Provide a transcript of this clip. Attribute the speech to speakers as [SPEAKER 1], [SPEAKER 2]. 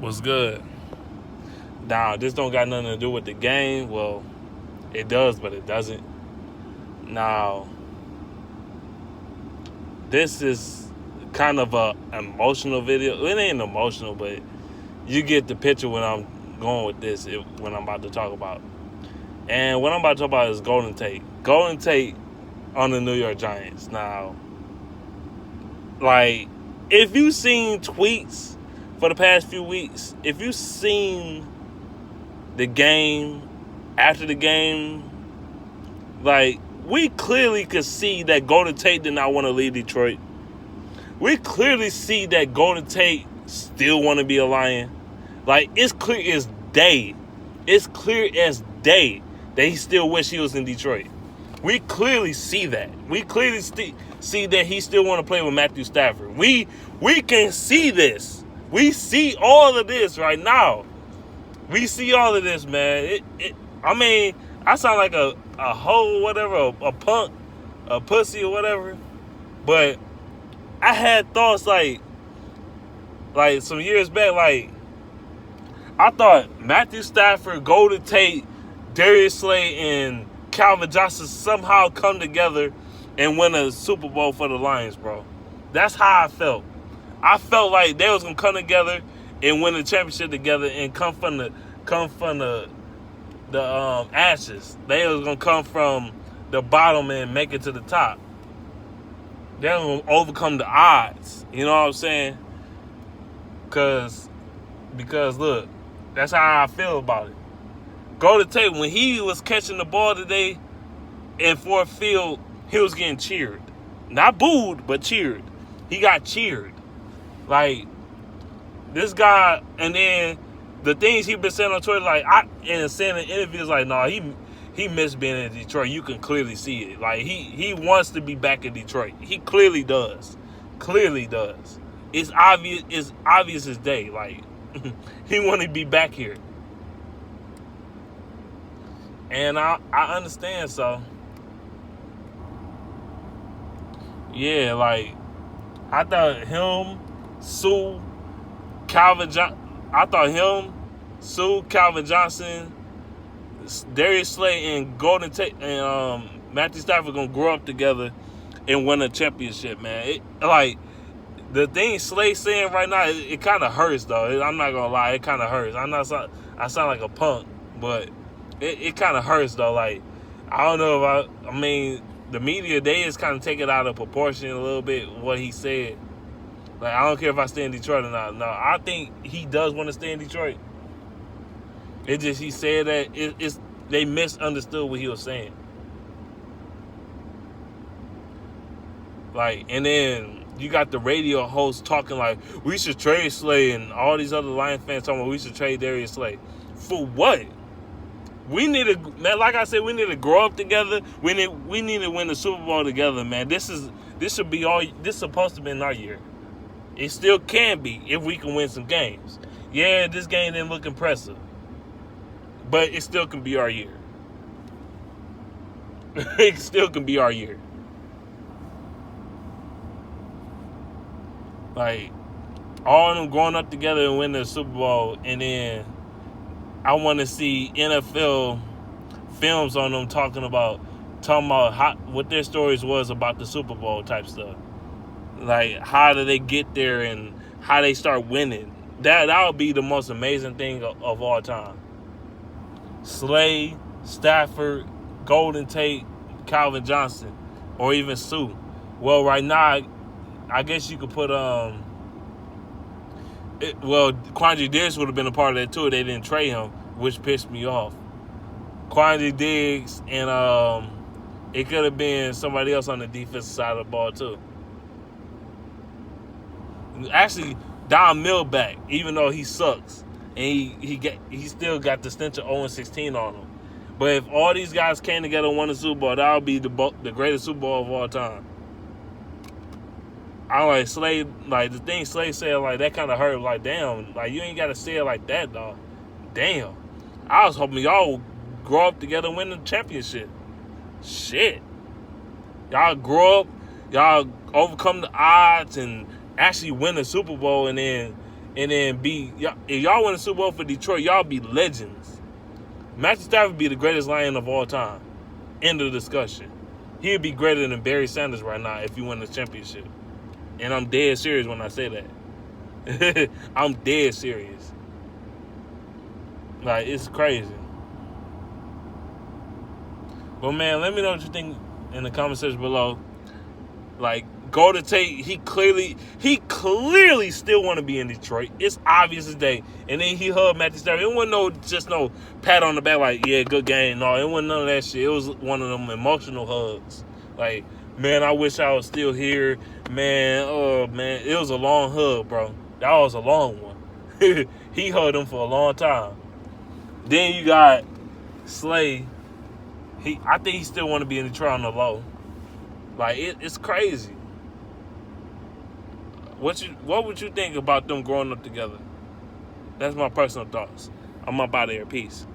[SPEAKER 1] What's good? Now, this don't got nothing to do with the game. Well, it does, but it doesn't. Now, this is kind of a emotional video. It ain't emotional, but you get the picture when I'm going with this. When I'm about to talk about, and what I'm about to talk about is Golden Tate. Golden Tate on the New York Giants. Now, like, if you've seen tweets for the past few weeks, if you've seen the game, after the game, like, we clearly could see that Golden Tate did not want to leave Detroit. We clearly see that Golden Tate still want to be a Lion. Like, it's clear as day. It's clear as day that he still wish he was in Detroit. We clearly see that. We clearly see that he still want to play with Matthew Stafford. We can see this. We see all of this right now. We see all of this, man. I mean, I sound like a hoe, whatever, a punk, a pussy or whatever. But I had thoughts like some years back, like, I thought Matthew Stafford, Golden Tate, Darius Slay, and Calvin Johnson somehow come together and win a Super Bowl for the Lions, bro. That's how I felt. I felt like they was gonna come together and win the championship together and come from the ashes. They was gonna come from the bottom and make it to the top. They're gonna overcome the odds. You know what I'm saying? Because look, that's how I feel about it. Golden Tate, when he was catching the ball today in Ford Field, he was getting cheered. Not booed, but cheered. He got cheered. Like, this guy, and then the things he been saying on Twitter, like, and saying in interviews, like, no, he missed being in Detroit. You can clearly see it. Like, he wants to be back in Detroit. He clearly does. Clearly does. It's obvious as day. Like, he want to be back here. And I understand, so. Yeah, like, I thought him, Sue, Calvin Johnson, Darius Slay, and Golden Tate, and Matthew Stafford gonna grow up together and win a championship, man. Like, the thing Slay saying right now, it kind of hurts, though. I'm not gonna lie, it kind of hurts. I sound like a punk, but it kind of hurts, though. Like, I don't know if I mean, the media, they just kind of take it out of proportion a little bit, what he said. Like, I don't care if I stay in Detroit or not. No, I think he does want to stay in Detroit. It just, he said that they misunderstood what he was saying. Like, and then you got the radio host talking like, we should trade Slay, and all these other Lions fans talking about we should trade Darius Slay. For what? We need to, man, like I said, we need to grow up together. We need to win the Super Bowl together, man. This is supposed to be in our year. It still can be if we can win some games. Yeah, this game didn't look impressive, but it still can be our year. It still can be our year. Like, all of them growing up together and winning the Super Bowl, and then I want to see NFL films on them talking about what their stories was about the Super Bowl type stuff. Like, how did they get there and how they start winning. That would be the most amazing thing of all time. Slay, Stafford, Golden Tate, Calvin Johnson, or even Sue. Well, right now, I guess you could put Quandre Diggs would have been a part of that too. They didn't trade him, which pissed me off. Quandre Diggs and it could have been somebody else on the defensive side of the ball too. Actually, Don Milback, even though he sucks, and he still got the stench of 0-16 on him. But if all these guys came together and won the Super Bowl, that would be the greatest Super Bowl of all time. I like Slay, like the thing Slay said, like that kind of hurt. Like, damn, like you ain't got to say it like that, dog. Damn, I was hoping y'all would grow up together and win the championship. Shit, y'all grow up, y'all overcome the odds and actually win the Super Bowl, and then and then if y'all win the Super Bowl for Detroit, y'all be legends. Matthew Stafford would be the greatest Lion of all time. End of the discussion. He'd be greater than Barry Sanders right now if he won the championship. And I'm dead serious when I say that. I'm dead serious. Like, it's crazy. But, man, let me know what you think in the comment section below. Like, go to Tate. He clearly still want to be in Detroit. It's obvious as day. And then he hugged Matthew Stafford. It wasn't no pat on the back like, yeah, good game. No, it wasn't none of that shit. It was one of them emotional hugs. Like, man, I wish I was still here. Man, man, it was a long hug, bro. That was a long one. He hugged him for a long time. Then you got Slay. I think he still want to be in Detroit on the low. Like, it's crazy. What would you think about them growing up together? That's my personal thoughts. I'm up out of here. Peace.